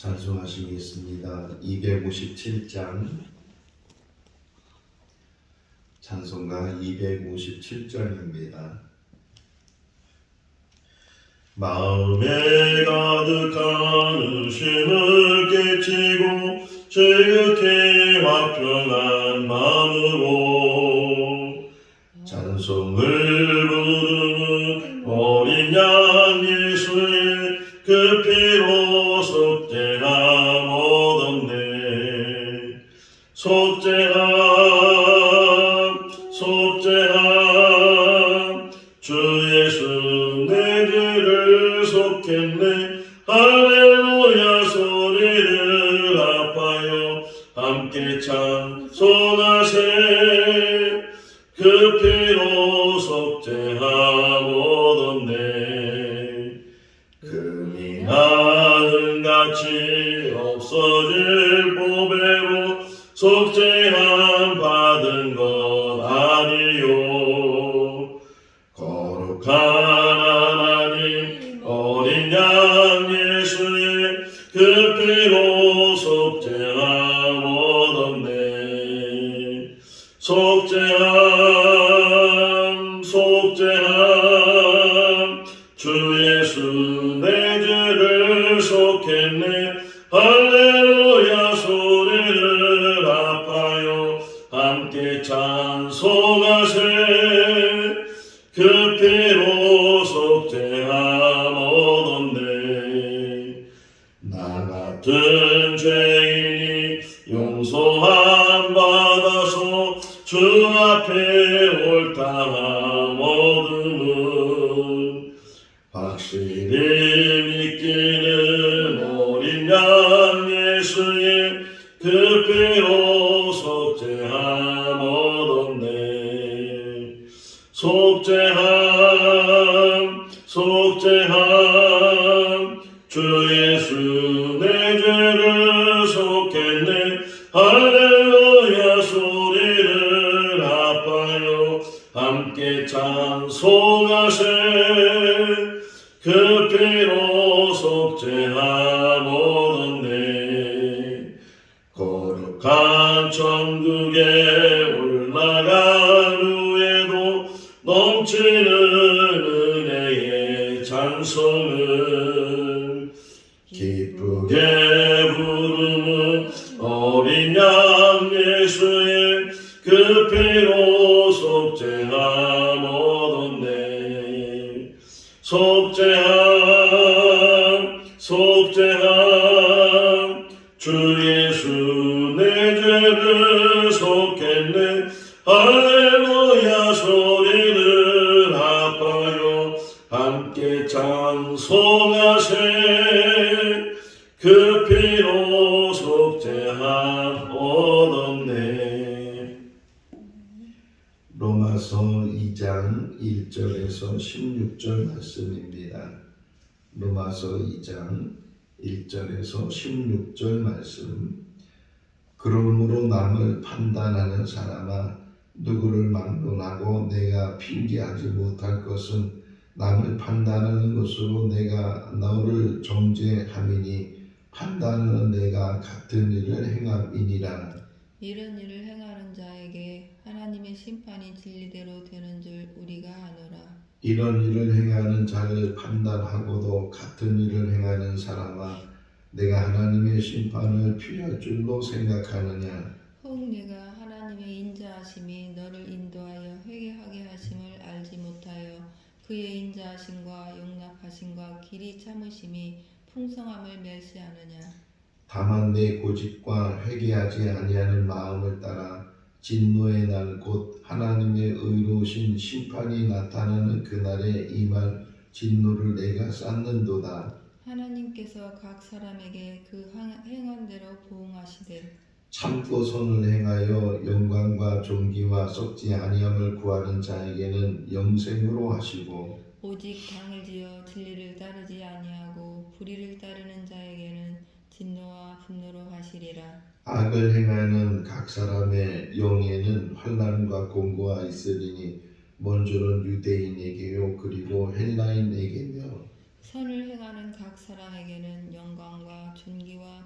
찬송하시겠습니다. 257장 찬송가 257절입니다. 마음에 가득한 의심을 깨치고 지극히 화평한 마음으로 찬송을 부르는 어린 양 예수의 그 피로 속죄함 얻었네. 속죄함 주 예수 내 죄를 속했네. 할렐루야 소리를 합하여 함께 찬송하세. 그 피로 속죄함 얻었네. 금이 하늘같이 없어질 보배로 속죄함 받은 것 아니요. 거룩한 하나님 어린 양 예수의 그 피로 속죄함 얻었네. 속죄함 주 예수 내 죄를 속했네. 할렐루야 소리를 합하여 함께 찬송하세. 그 피로 속죄함 얻었네. 나 같은 죄인이 용서함 받아서 주 앞에 옳다함 얻음은 확실히 믿기는 어린 양 예수의 그 피로 속죄함 얻었네. 속죄함 주 예수 내 죄를 속했네. 할렐루야 소리를 합하여 함께 찬송하세. 그 피로 속죄함 얻었네. 거룩한 천국에 올라간 후에도 넘치는 은혜의 찬송을 기쁘게 부르는 어린 양 예수의 그 피로 속죄함 얻었네. 속죄함 주 예수 내 죄를 속했네. 할렐루야 소리를 합하여 함께 찬송하세. 그 피로 속죄함 얻었네. 로마서 2장 1절에서 16절 말씀입니다. 로마서 2장 1절에서 16절 말씀. 그러므로 남을 판단하는 사람아, 누구를 막론하고 내가 핑계하지 못할 것은 남을 판단하는 것으로 내가 너를 정죄함이니 판단은 내가 같은 일을 행함이니라. 이런 일을 행하는 자에게 하나님의 심판이 진리대로 되는 줄 우리가 아노라. 이런 일을 행하는 자를 판단하고도 같은 일을 행하는 사람아, 내가 하나님의 심판을 피할 줄로 생각하느냐. 혹 네가 하나님의 인자하심이 너를 인도하여 회개하게 하심을 알지 못하여 그의 인자하심과 용납하심과 길이 참으심이 풍성함을 멸시하느냐. 다만 내 고집과 회개하지 아니하는 마음을 따라 진노의 날 곧 하나님의 의로우신 심판이 나타나는 그날에 임할 진노를 내가 쌓는도다. 하나님께서 각 사람에게 그 행한 대로 보응하시되 참고 선을 행하여 영광과 존귀와 썩지 아니함을 구하는 자에게는 영생으로 하시고 오직 당을 지어 진리를 따르지 아니하고 불의를 따르는 자에게는 진노와 분노로 하시리라. 악을 행하는 각 사람의 영에는 환난과 공고가 있으리니 먼저는 유대인에게요 그리고 헬라인에게며 선을 행하는 각 사람에게는 영광과 존귀와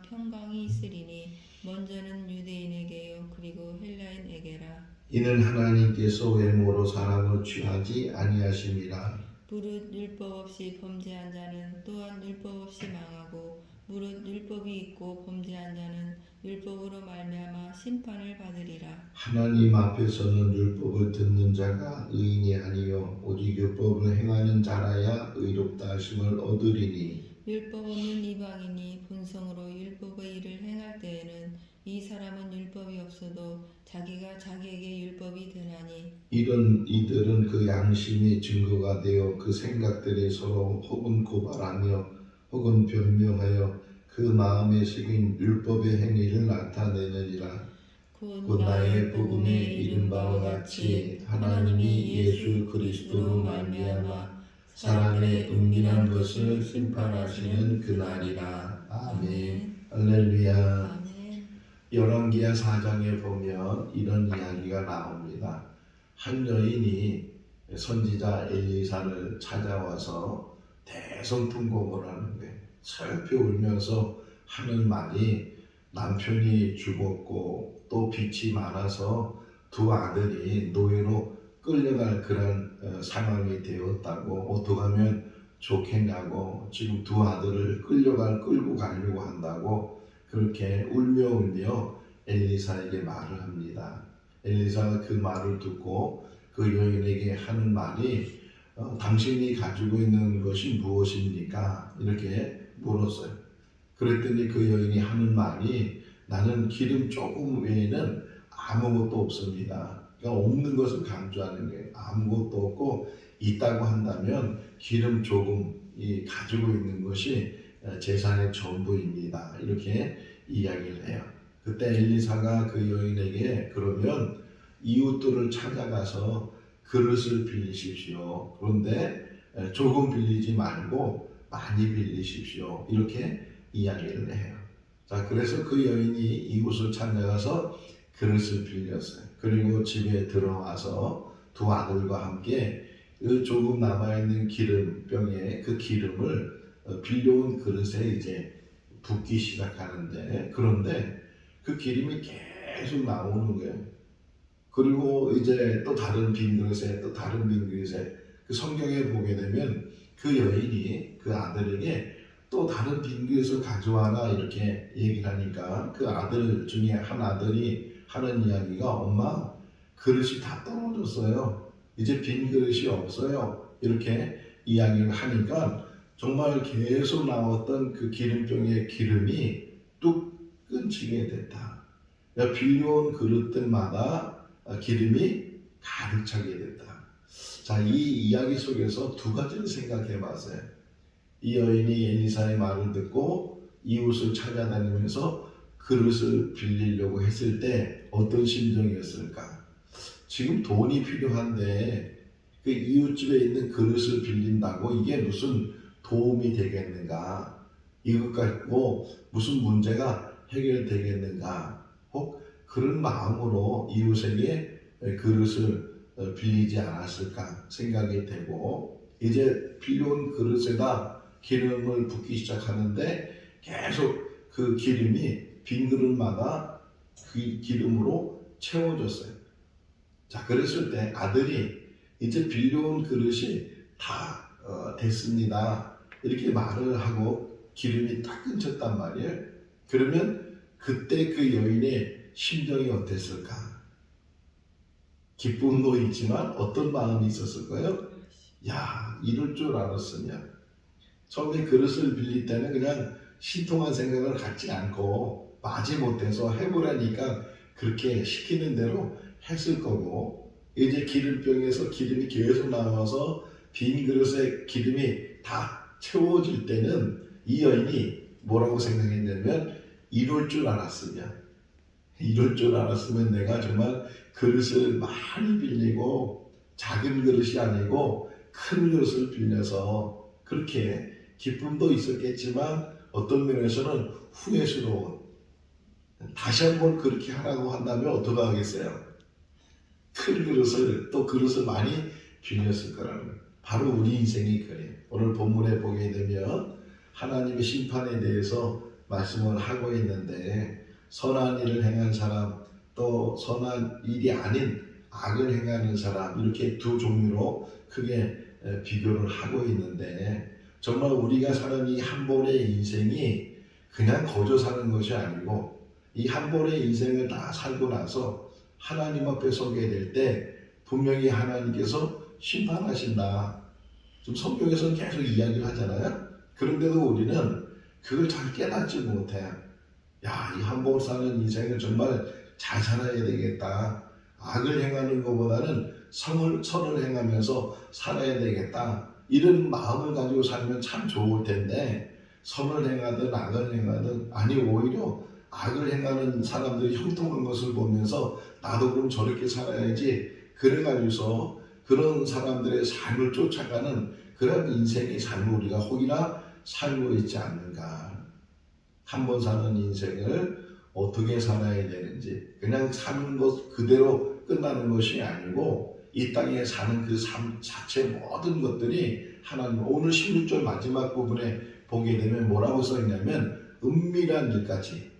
먼저는 유대인에게요 그리고 헬라인에게라. 이는 하나님께서 외모로 사람을 취하지 아니하심이라. 무릇 율법 없이 범죄한 자는 또한 율법 없이 망하고 무릇 율법이 있고 범죄한 자는 율법으로 말미암아 심판을 받으리라. 하나님 앞에서는 율법을 듣는 자가 의인이 아니요 오직 율법을 행하는 자라야 의롭다 하심을 얻으리니. 율법 없는 이방인이 본성으로 율법의 일을 행할 때에는 이 사람은 율법이 없어도 자기가 자기에게 율법이 되나니 이런 이들은 그 양심이 증거가 되어 그 생각들이 서로 혹은 고발하며 혹은 변명하여 그 마음에 새긴 율법의 행위를 나타내느니라. 곧 나의 복음에 이른 바와 같이 하나님이 예수 그리스도로 말미암아 사람의 은밀한 것을 심판하시는 그날이라. 아멘. 할렐루야. 아멘. 열왕기하 4장에 보면 이런 이야기가 나옵니다. 한 여인이 선지자 엘리사를 찾아와서 대성통곡을 하는 거예요. 슬피 울면서 하는 말이 남편이 죽었고 또 빚이 많아서 두 아들이 노예로 끌려갈 그런 상황이 되었다고 어떻게 하면 좋겠냐고 지금 두 아들을 끌고 가려고 한다고 그렇게 울며 엘리사에게 말을 합니다. 엘리사가 그 말을 듣고 그 여인에게 하는 말이 당신이 가지고 있는 것이 무엇입니까? 이렇게 물었어요. 그랬더니 그 여인이 하는 말이 나는 기름 조금 외에는 아무것도 없습니다. 그러니까 없는 것을 강조하는 거예요. 아무것도 없고 있다고 한다면 기름 조금이 가지고 있는 것이 재산의 전부입니다. 이렇게 이야기를 해요. 그때 엘리사가 그 여인에게 그러면 이웃들을 찾아가서 그릇을 빌리십시오. 그런데 조금 빌리지 말고 많이 빌리십시오. 이렇게 이야기를 해요. 자, 그래서 그 여인이 이웃을 찾아가서 그릇을 빌렸어요. 그리고 집에 들어와서 두 아들과 함께 그 조금 남아있는 기름병에 그 기름을 빌려온 그릇에 이제 붓기 시작하는데 그런데 그 기름이 계속 나오는 거예요. 그리고 이제 또 다른 빈 그릇에 또 다른 빈 그릇에 그 성경에 보게 되면 그 여인이 그 아들에게 또 다른 빈 그릇을 가져와라 이렇게 얘기를 하니까 그 아들 중에 한 아들이 하는 이야기가 엄마 그릇이 다 떨어졌어요. 이제 빈 그릇이 없어요. 이렇게 이야기를 하니까 정말 계속 나왔던 그 기름병의 기름이 뚝 끊지게 됐다. 그러니까 빌려온 그릇들마다 기름이 가득 차게 됐다. 자, 이 이야기 속에서 두 가지를 생각해 봤어요. 이 여인이 엘리사의 말을 듣고 이웃을 찾아다니면서 그릇을 빌리려고 했을 때 어떤 심정이었을까? 지금 돈이 필요한데 그 이웃집에 있는 그릇을 빌린다고 이게 무슨 도움이 되겠는가? 이것 갖고 무슨 문제가 해결되겠는가? 혹 그런 마음으로 이웃에게 그릇을 빌리지 않았을까 생각이 되고 이제 빌려온 그릇에다 기름을 붓기 시작하는데 계속 그 기름이 빈 그릇마다 그 기름으로 채워졌어요. 자, 그랬을 때 아들이 이제 빌려온 그릇이 다 됐습니다. 이렇게 말을 하고 기름이 딱 끊쳤단 말이에요. 그러면 그때 그 여인의 심정이 어땠을까? 기쁨도 있지만 어떤 마음이 있었을까요? 야, 이럴 줄 알았으면. 처음에 그릇을 빌릴 때는 그냥 신통한 생각을 갖지 않고 마지못해서 해보라니까 그렇게 시키는 대로 했을 거고 이제 기름병에서 기름이 계속 나와서 빈 그릇에 기름이 다 채워질 때는 이 여인이 뭐라고 생각했냐면 이럴 줄 알았으면 내가 정말 그릇을 많이 빌리고 작은 그릇이 아니고 큰 그릇을 빌려서 그렇게 기쁨도 있었겠지만 어떤 면에서는 후회스러운 다시 한번 그렇게 하라고 한다면 어떻게 하겠어요? 큰 그릇을 또 그릇을 많이 빌렸을 거라는 거예요. 바로 우리 인생이 그래요. 오늘 본문에 보게 되면 하나님의 심판에 대해서 말씀을 하고 있는데 선한 일을 행한 사람, 또 선한 일이 아닌 악을 행하는 사람, 이렇게 두 종류로 크게 비교를 하고 있는데, 정말 우리가 사는 이 한 번의 인생이 그냥 거저 사는 것이 아니고, 이 한 번의 인생을 다 살고 나서 하나님 앞에 서게 될 때 분명히 하나님께서 심판하신다. 좀 성경에서는 계속 이야기를 하잖아요. 그런데도 우리는 그걸 잘 깨닫지 못해. 야, 이 한 번 사는 인생을 정말 잘 살아야 되겠다. 악을 행하는 것보다는 선을 행하면서 살아야 되겠다. 이런 마음을 가지고 살면 참 좋을 텐데, 선을 행하든 악을 행하든, 아니 오히려 악을 행하는 사람들이 형통한 것을 보면서 나도 그럼 저렇게 살아야지, 그래가지고서 그런 사람들의 삶을 쫓아가는 그런 인생의 삶을 우리가 혹이나 살고 있지 않는가. 한 번 사는 인생을 어떻게 살아야 되는지, 그냥 사는 것 그대로 끝나는 것이 아니고 이 땅에 사는 그 삶 자체 모든 것들이 하나님, 오늘 16절 마지막 부분에 보게 되면 뭐라고 써있냐면 은밀한 일까지,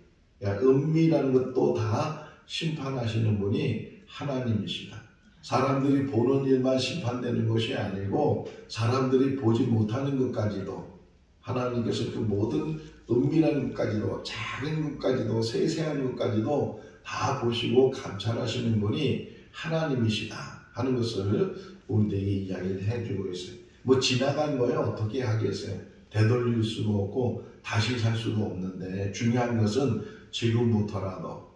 은밀한 것도 다 심판하시는 분이 하나님이시다. 사람들이 보는 일만 심판되는 것이 아니고 사람들이 보지 못하는 것까지도 하나님께서 그 모든 은밀한 것까지도, 작은 것까지도, 세세한 것까지도 다 보시고 감찰하시는 분이 하나님이시다 하는 것을 우리에게 이야기를 해주고 있어요. 뭐 지나간 거에 어떻게 하겠어요? 되돌릴 수도 없고 다시 살 수도 없는데, 중요한 것은 지금부터라도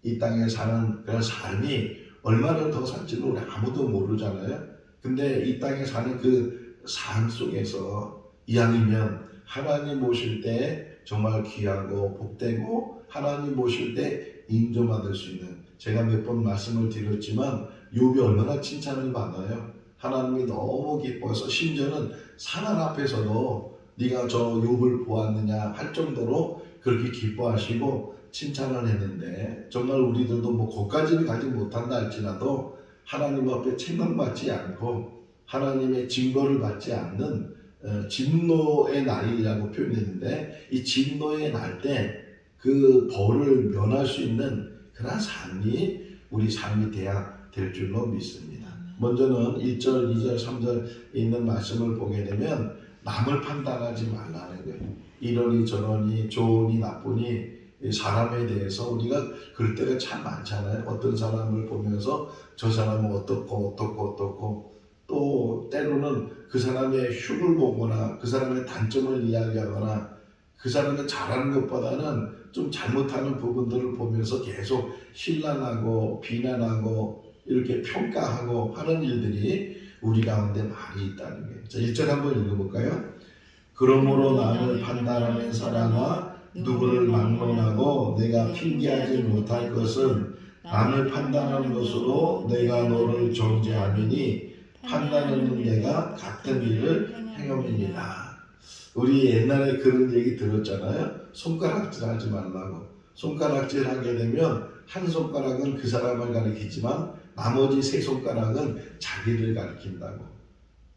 이 땅에 사는 그런 삶이 얼마나 더 살지는 우리 아무도 모르잖아요. 근데 이 땅에 사는 그 삶 속에서 이왕이면 하나님 오실 때 정말 귀하고 복되고, 하나님 오실 때 인정받을 수 있는, 제가 몇 번 말씀을 드렸지만 욥이 얼마나 칭찬을 받아요. 하나님이 너무 기뻐서, 심지어는 사난 앞에서도 네가 저 욥을 보았느냐 할 정도로 그렇게 기뻐하시고 칭찬을 했는데, 정말 우리들도 뭐 거기까지는 가지 못한다 할지라도 하나님 앞에 책망받지 않고 하나님의 징벌을 받지 않는 진노의 날이라고 표현했는데, 이 진노의 날 때 그 벌을 면할 수 있는 그런 삶이 우리 삶이 돼야 될 줄로 믿습니다. 먼저는 1절, 2절, 3절에 있는 말씀을 보게 되면 남을 판단하지 말라는 거예요. 이러니 저러니 좋으니 나쁘니 사람에 대해서 우리가 그럴 때가 참 많잖아요. 어떤 사람을 보면서 저 사람은 어떻고 또 때로는 그 사람의 흉을 보거나 그 사람의 단점을 이야기하거나 그 사람이 잘하는 것보다는 좀 잘못하는 부분들을 보면서 계속 신랑하고 비난하고 이렇게 평가하고 하는 일들이 우리 가운데 많이 있다는 거예요. 자, 1절 한번 읽어볼까요? 그러므로 남을 판단하는 사람아, 누구를 막론하고 내가 핑계하지 못할 것은 남을 판단하는 것으로 내가 너를 정죄함이니 판단하는 내가 같은 일을 행함이니라. 우리 옛날에 그런 얘기 들었잖아요. 손가락질 하지 말라고. 손가락질 하게 되면 한 손가락은 그 사람을 가리키지만 나머지 세 손가락은 자기를 가리킨다고.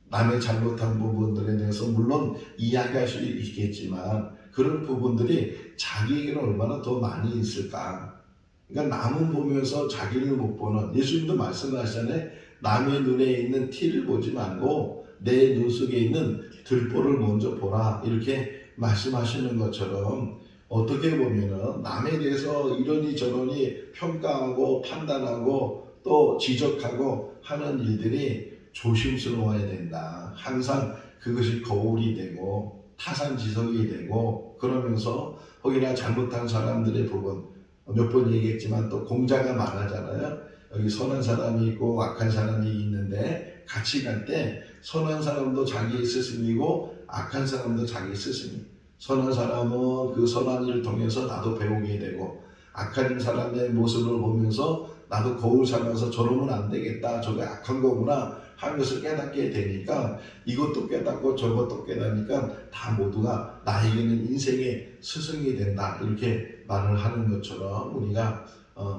남의 잘못한 부분들에 대해서 물론 이야기할 수 있겠지만 그런 부분들이 자기에게는 얼마나 더 많이 있을까. 그러니까 남은 보면서 자기를 못 보는, 예수님도 말씀하시잖아요. 남의 눈에 있는 티를 보지 말고 내 눈 속에 있는 들보를 먼저 보라, 이렇게 말씀하시는 것처럼 어떻게 보면은 남에 대해서 이러니 저러니 평가하고 판단하고 또 지적하고 하는 일들이 조심스러워야 된다. 항상 그것이 거울이 되고 타산지석이 되고, 그러면서 혹이나 잘못한 사람들의 부분, 몇 번 얘기했지만 또 공자가 말하잖아요. 여기 선한 사람이 있고 악한 사람이 있는데 같이 갈 때 선한 사람도 자기의 스승이고 악한 사람도 자기의 스승이. 선한 사람은 그 선한 일을 통해서 나도 배우게 되고, 악한 사람의 모습을 보면서 나도 거울 삼아서 저러면 안 되겠다, 저게 악한 거구나 하는 것을 깨닫게 되니까, 이것도 깨닫고 저것도 깨닫으니까 다 모두가 나에게는 인생의 스승이 된다, 이렇게 말을 하는 것처럼 우리가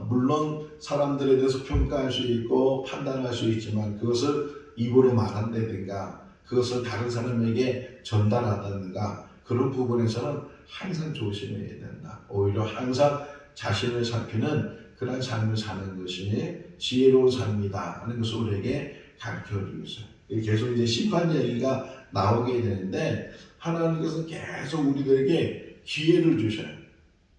물론 사람들에 대해서 평가할 수 있고 판단할 수 있지만 그것을 입으로 말한다든가 그것을 다른 사람에게 전달한다든가 그런 부분에서는 항상 조심해야 된다. 오히려 항상 자신을 살피는 그런 삶을 사는 것이 지혜로운 삶이다 하는 것을 우리에게 가르쳐주고 있어요. 계속 이제 심판 얘기가 나오게 되는데 하나님께서 계속 우리들에게 기회를 주셔요.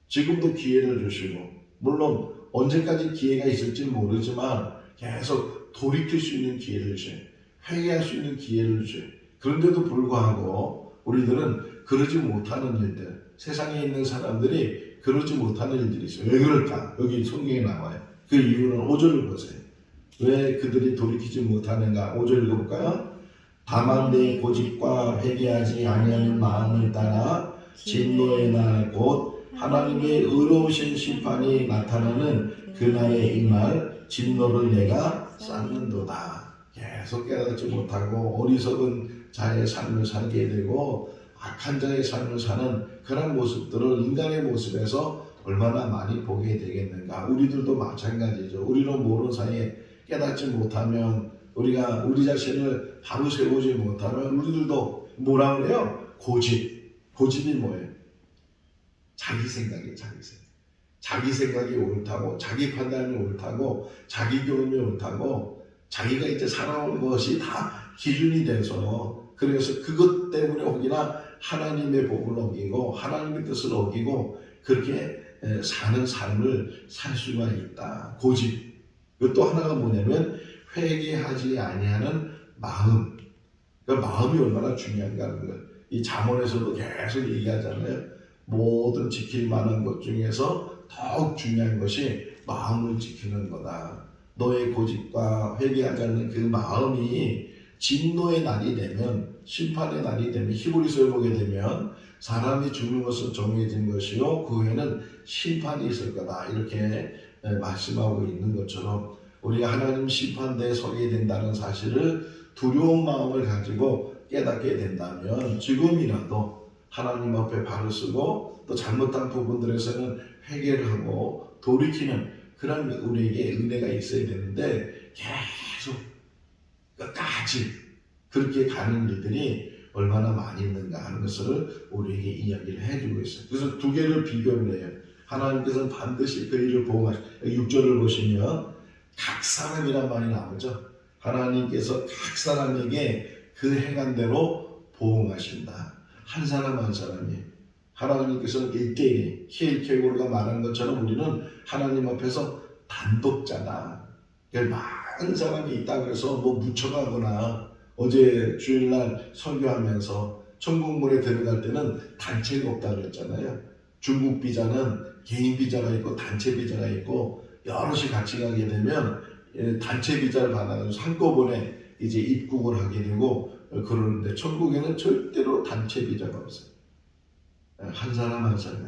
지금도 기회를 주시고 물론 언제까지 기회가 있을지 모르지만 계속 돌이킬 수 있는 기회를 주셔요. 회개할 수 있는 기회를 주셔요. 그런데도 불구하고 우리들은 그러지 못하는 일들, 세상에 있는 사람들이 그러지 못하는 일들이 있어요. 왜 그럴까? 여기 성경에 나와요. 그 이유는 5절을 보세요. 왜 그들이 돌이키지 못하는가? 5절 읽어볼까요? 다만 내 고집과 회개하지 아니하는 마음을 따라 진노의 날 곧 하나님의 의로우신 심판이 나타나는 그날에 임할 진노를 내가 쌓는도다. 계속 깨닫지 못하고 어리석은 자의 삶을 살게 되고 악한 자의 삶을 사는 그런 모습들을 인간의 모습에서 얼마나 많이 보게 되겠는가. 우리들도 마찬가지죠. 우리는 모르는 사이에 깨닫지 못하면 우리가 우리 자신을 바로 세우지 못하면 우리들도 뭐라 그래요? 고집이 뭐예요? 자기 생각이에요. 자기 생각이 옳다고, 자기 판단이 옳다고, 자기 경험이 옳다고, 자기가 이제 살아온 것이 다 기준이 돼서 그래서 그것 때문에 혹이나 하나님의 법을 어기고 하나님의 뜻을 어기고 그렇게 사는 삶을 살 수가 있다. 고집. 또 하나가 뭐냐면 회개하지 아니하는 마음. 그러니까 마음이 얼마나 중요한가 하는 거예요. 이 잠언에서도 계속 얘기하잖아요. 모든 지킬 만한 것 중에서 더욱 중요한 것이 마음을 지키는 거다. 너의 고집과 회개하지 않는 그 마음이 진노의 날이 되면, 심판의 날이 되면, 히브리서에 보게 되면 사람이 죽는 것은 정해진 것이요 그 후에는 심판이 있을 거다. 이렇게 말씀하고 있는 것처럼 우리가 하나님 심판대에 서게 된다는 사실을 두려운 마음을 가지고 깨닫게 된다면 지금이라도 하나님 앞에 발을 쓰고 또 잘못한 부분들에서는 회개를 하고 돌이키는 그런 우리에게 은혜가 있어야 되는데 계속 끝까지 그렇게 가는 일들이 얼마나 많이 있는가 하는 것을 우리에게 이야기를 해주고 있어요. 그래서 두 개를 비교를 해요. 하나님께서는 반드시 그 일을 보호하시고 6절을 보시면 각 사람이란 말이 나오죠. 하나님께서 각 사람에게 그 행한 대로 보응하신다. 한 사람 한 사람이 하나님께서는 1대1 히엘케고르가 말한 것처럼 우리는 하나님 앞에서 단독자다. 많은 사람이 있다고 해서 뭐 묻혀가거나 어제 주일날 설교하면서 천국문에 들어갈 때는 단체가 없다고 그랬잖아요. 중국 비자는 개인 비자가 있고 단체 비자가 있고 여럿이 같이 가게 되면 단체 비자를 받아서 한꺼번에 이제 입국을 하게 되고 그러는데 천국에는 절대로 단체 비자가 없어요. 한 사람 한 사람이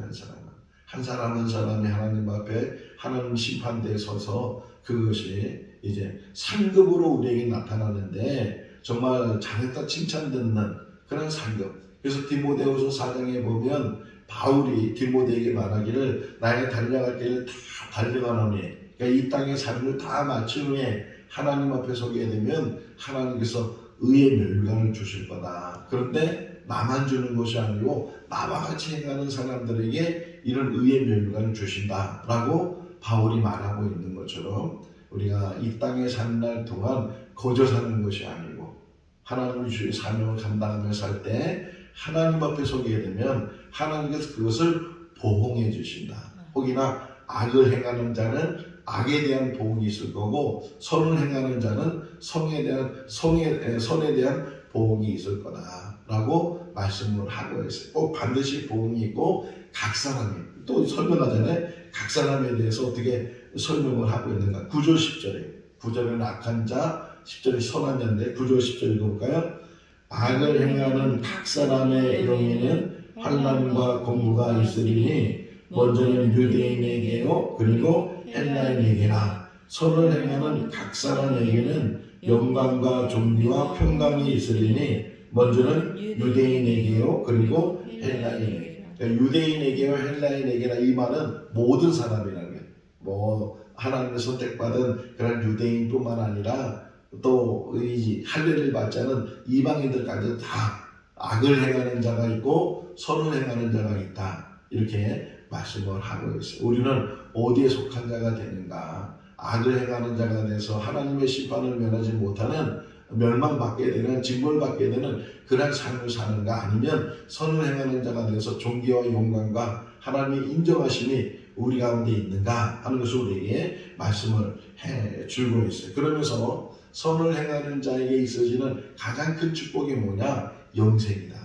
한 사람이 하나님 앞에 하나님 심판대에 서서 그것이 이제 상급으로 우리에게 나타나는데 정말 잘했다 칭찬 듣는 그런 상급. 그래서 디모데후서 4장에 보면 바울이 디모데에게 말하기를 나의 달려갈 길을 다 달려가노니, 그러니까 이 땅의 삶을 다 마친 후에 하나님 앞에 서게 되면 하나님께서 의의 멸관을 주실 거다. 그런데 나만 주는 것이 아니고 나와 같이 행하는 사람들에게 이런 의의 멸관을 주신다라고 바울이 말하고 있는 것처럼 우리가 이 땅에 사는 날 동안 거저 사는 것이 아니고 하나님의 주의 사명을 감당하며 살 때 하나님 앞에 서게 되면 하나님께서 그것을 보응해 주신다. 혹이나 악을 행하는 자는 악에 대한 보응이 있을 거고 선을 행하는 자는 선에 대한 보응이 있을 거다라고 말씀을 하고 있어요. 꼭 반드시 보응이 있고 각 사람이 또 설명하잖아요. 각 사람에 대해서 어떻게 설명을 하고 있는가. 9절 10절에 9절은 악한 자, 10절에 선한 자인데 9절 10절 읽어볼까요? 악을 행하는 각 사람의 영에는 환난과 공부가 있으리니 먼저는 유대인에게요 그리고 헬라인에게나 선을 행하는 각 사람에게는 영광과 존귀와 평강이 있으리니 먼저는 유대인에게요 그리고 헬라인에게. 그러니까 유대인에게요 헬라인에게나 이 말은 모든 사람이라는 거예요. 뭐 하나님의 선택받은 그런 유대인뿐만 아니라 또 이 할례를 받지 않은 이방인들까지 다 악을 행하는 자가 있고 선을 행하는 자가 있다. 이렇게 말씀을 하고 있어요. 우리는 어디에 속한 자가 되는가? 악을 행하는 자가 돼서 하나님의 심판을 면하지 못하는 멸망받게 되는 징벌받게 되는 그런 삶을 사는가, 아니면 선을 행하는 자가 돼서 존귀와 영광과 하나님의 인정하심이 우리 가운데 있는가 하는 것을 우리에게 말씀을 해주고 있어요. 그러면서 선을 행하는 자에게 있어지는 가장 큰 축복이 뭐냐? 영생이다.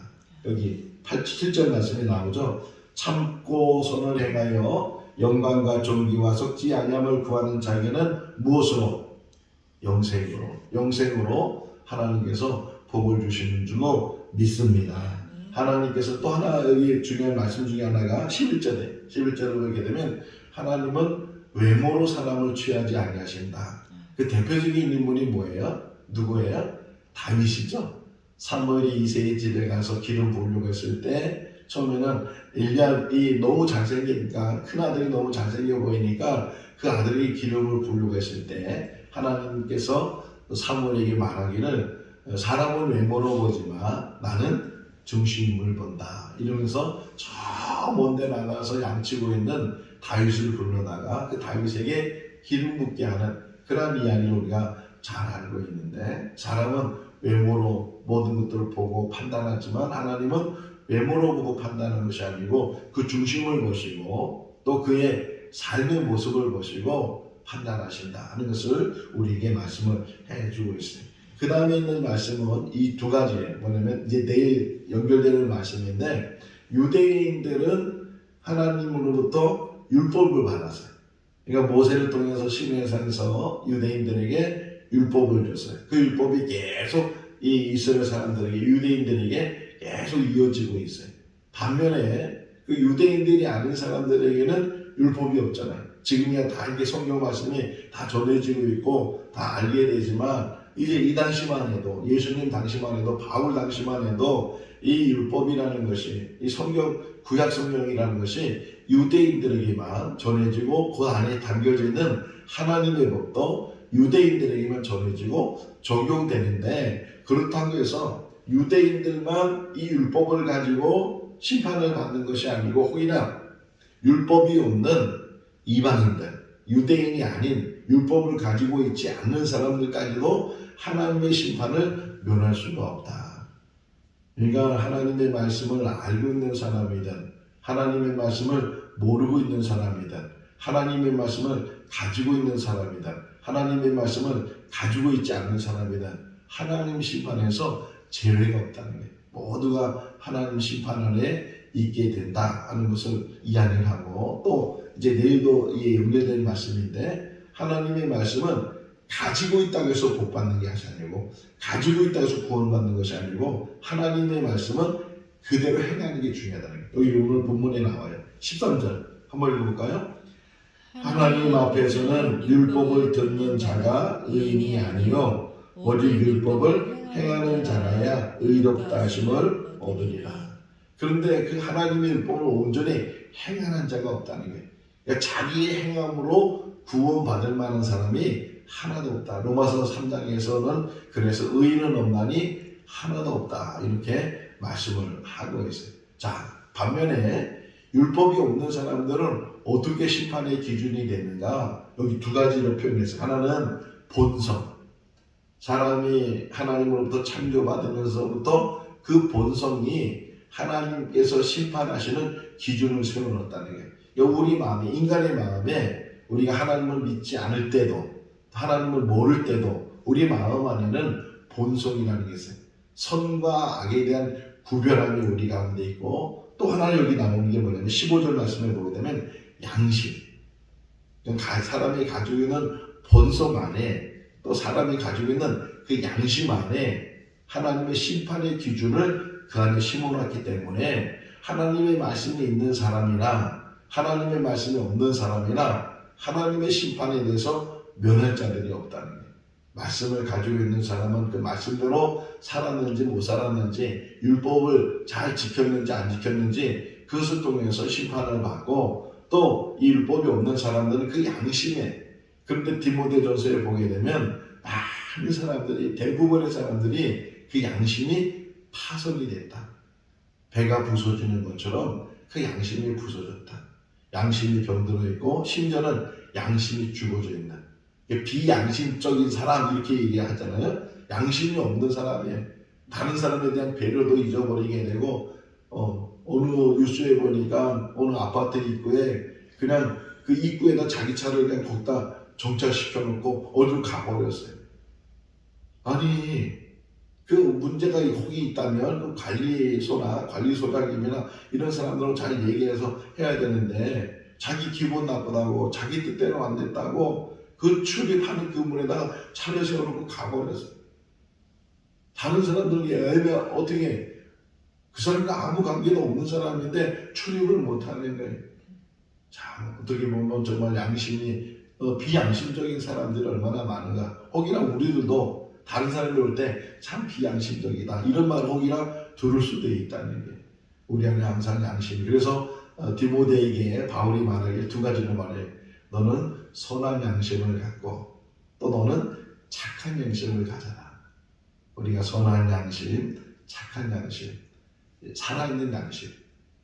여기 7절 말씀에 나오죠. 참고 선을 행하여 영광과 존귀와 썩지 아니함을 구하는 자에게는 무엇으로? 영생으로 하나님께서 복을 주시는 줄로 믿습니다. 하나님께서 또 하나, 여기 중요한 말씀 중에 하나가 11절을 보게 되면 하나님은 외모로 사람을 취하지 아니하신다. 그 대표적인 인물이 뭐예요? 누구예요? 다윗이죠. 사무엘이 이새의 집에 가서 기름 부으려고 했을 때 처음에는 엘리압이 너무 잘생기니까, 큰아들이 너무 잘생겨 보이니까 그 아들이 기름을 부으려고 했을 때 하나님께서 사무엘에게 말하기를 사람은 외모로 보지만 나는 중심을 본다 이러면서 저 먼데 나가서 양치고 있는 다윗을 불러다가 그 다윗에게 기름 붓게 하는 그런 이야기를 우리가 잘 알고 있는데, 사람은 외모로 모든 것들을 보고 판단하지만 하나님은 외모로 보고 판단하는 것이 아니고 그 중심을 보시고 또 그의 삶의 모습을 보시고 판단하신다 하는 것을 우리에게 말씀을 해주고 있어요. 그 다음에 있는 말씀은 이 두 가지예요. 뭐냐면 이제 내일 연결되는 말씀인데, 유대인들은 하나님으로부터 율법을 받았어요. 그러니까 모세를 통해서 시내산에서 유대인들에게 율법을 줬어요. 그 율법이 계속 이 이스라엘 사람들에게, 유대인들에게 계속 이어지고 있어요. 반면에 그 유대인들이 아닌 사람들에게는 율법이 없잖아요. 지금이야 다 이렇게 성경 말씀이 다 전해지고 있고 다 알게 되지만, 이제 이 당시만 해도, 예수님 당시만 해도, 바울 당시만 해도 이 율법이라는 것이, 이 성경, 구약 성경이라는 것이 유대인들에게만 전해지고 그 안에 담겨져 있는 하나님의 법도 유대인들에게만 전해지고 적용되는데, 그렇다고 해서 유대인들만 이 율법을 가지고 심판을 받는 것이 아니고, 혹이나 율법이 없는 이방인들, 유대인이 아닌 율법을 가지고 있지 않는 사람들까지도 하나님의 심판을 면할 수가 없다. 그러니까 하나님의 말씀을 알고 있는 사람이든 하나님의 말씀을 모르고 있는 사람이든 하나님의 말씀을 가지고 있는 사람이든 하나님의 말씀을 가지고 있지 않는 사람이든 하나님 심판에서 제외가 없다는 거예요. 모두가 하나님 심판 아래 있게 된다 하는 것을 이야기를 하고, 또 이제 내일도 이에 연결된 말씀인데, 하나님의 말씀은 가지고 있다고 해서 복 받는 것이 아니고, 가지고 있다고 해서 구원받는 것이 아니고, 하나님의 말씀은 그대로 행하는 게 중요하다는 거예요. 여기 오늘 본문에 나와요. 13절 한번 읽어볼까요? 하나님 앞에서는 율법을 듣는 자가 의인이 아니요 오직 율법을 행하는 자라야 의롭다 하심을 얻으리라. 그런데 그 하나님의 율법을 온전히 행하는 자가 없다는 거예요. 그러니까 자기의 행함으로 구원받을 만한 사람이 하나도 없다. 로마서 3장에서는 그래서 의인은 없나니 하나도 없다 이렇게 말씀을 하고 있어요. 자, 반면에 율법이 없는 사람들은 어떻게 심판의 기준이 되는가? 여기 두 가지로 표현했어요. 하나는 본성. 사람이 하나님으로부터 창조받으면서부터 그 본성이 하나님께서 심판하시는 기준을 세워놓았다는 거예요. 그러니까 우리 마음에, 인간의 마음에, 우리가 하나님을 믿지 않을 때도 하나님을 모를 때도 우리 마음 안에는 본성이라는 게 있어요. 선과 악에 대한 구별함이 우리 가운데 있고, 또 하나 여기 나오는 게 뭐냐면 15절 말씀에 보게 되면 양심. 사람이 가지고 있는 본성 안에, 또 사람이 가지고 있는 그 양심 안에 하나님의 심판의 기준을 그 안에 심어놨기 때문에 하나님의 말씀이 있는 사람이나 하나님의 말씀이 없는 사람이나 하나님의 심판에 대해서 면할 자들이 없다는 거예요. 말씀을 가지고 있는 사람은 그 말씀대로 살았는지 못 살았는지, 율법을 잘 지켰는지 안 지켰는지 그것을 통해서 심판을 받고, 또 이 율법이 없는 사람들은 그 양심에, 그런데 디모데전서에 보게 되면 많은 사람들이, 대부분의 사람들이 그 양심이 파손이 됐다. 배가 부서지는 것처럼 그 양심이 부서졌다. 양심이 병들어 있고 심지어는 양심이 죽어져 있는 비양심적인 사람 이렇게 얘기하잖아요. 양심이 없는 사람이에요. 다른 사람에 대한 배려도 잊어버리게 되고 어느 뉴스에 보니까 어느 아파트 입구에 그냥 그 입구에다 자기 차를 그냥 거기다 정차시켜 놓고 어디로 가버렸어요. 아니 그 문제가 거기 있다면 그 관리소장님이나 이런 사람들하고 잘 얘기해서 해야 되는데 자기 기분 나쁘다고 자기 뜻대로 안 됐다고 그 출입하는 그 문에다가 차를 세워놓고 가버렸어요. 다른 사람들이 어떻게 그 사람과 아무 관계도 없는 사람인데 출입을 못하는 거예요. 참 어떻게 보면 정말 양심이 비양심적인 사람들이 얼마나 많은가. 혹이나 우리들도 다른 사람이 올 때 참 비양심적이다 이런 말을 혹이나 들을 수도 있다는 게 우리 안에 항상 양심이. 그래서 디모데에게 바울이 말하길 두 가지로 말해요. 너는 선한 양심을 갖고 또 너는 착한 양심을 가져라. 우리가 선한 양심, 착한 양심, 살아있는 양심,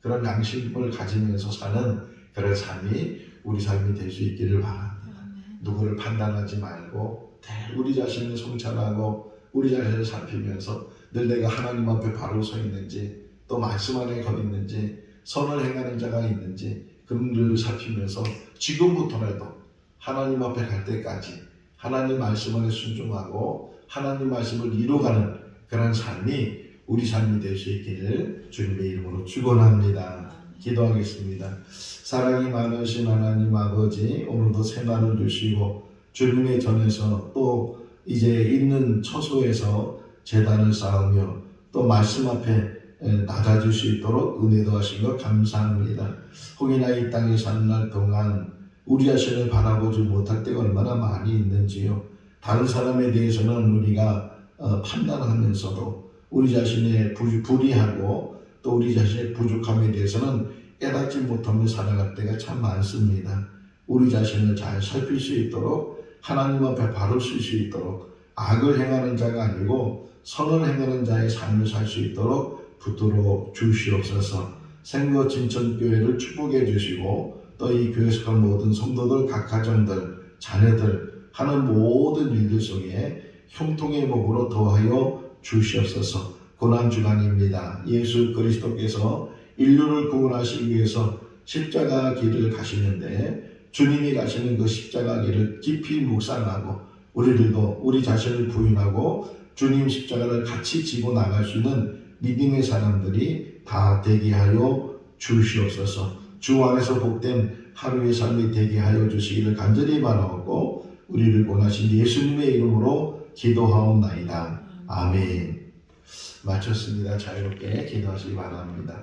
그런 양심을 가지면서 사는 그런 삶이 우리 삶이 될 수 있기를 바랍니다. 누구를 판단하지 말고 우리 자신을 성찰하고 우리 자신을 살피면서 늘 내가 하나님 앞에 바로 서 있는지 또 말씀 안에 거 있는지 선을 행하는 자가 있는지 그를 살피면서 지금부터라도 하나님 앞에 갈 때까지 하나님 말씀 안에 순종하고 하나님 말씀을 이루어가는 그런 삶이 우리 삶이 될 수 있기를 주님의 이름으로 축원합니다. 기도하겠습니다. 사랑이 많으신 하나님 아버지, 오늘도 새날을 주시고 주님의 전에서 또 이제 있는 처소에서 제단을 쌓으며 또 말씀 앞에 낮아질 수 있도록 은혜도 하신 것 감사합니다. 혹이나 이 땅에 사는 날 동안 우리 자신을 바라보지 못할 때가 얼마나 많이 있는지요. 다른 사람에 대해서는 우리가 판단하면서도 우리 자신의 불의하고 또 우리 자신의 부족함에 대해서는 깨닫지 못하며 살아갈 때가 참 많습니다. 우리 자신을 잘 살필 수 있도록 하나님 앞에 바로 설 수 있도록 악을 행하는 자가 아니고 선을 행하는 자의 삶을 살 수 있도록 붙들어 주시옵소서. 생거 진천교회를 축복해 주시고 또 이 교회 속한 모든 성도들, 각 가정들, 자녀들 하는 모든 일들 속에 형통의 복으로 더하여 주시옵소서. 고난주간입니다. 예수 그리스도께서 인류를 구원하시기 위해서 십자가 길을 가시는데 주님이 가시는 그 십자가 길을 깊이 묵상하고 우리들도 우리 자신을 부인하고 주님 십자가를 같이 지고 나갈 수 있는 믿음의 사람들이 다 되게 하여 주시옵소서. 주 안에서 복된 하루의 삶이 되게 하여 주시기를 간절히 바라옵고 우리를 원하신 예수님의 이름으로 기도하옵나이다. 아멘. 마쳤습니다. 자유롭게 기도하시기 바랍니다.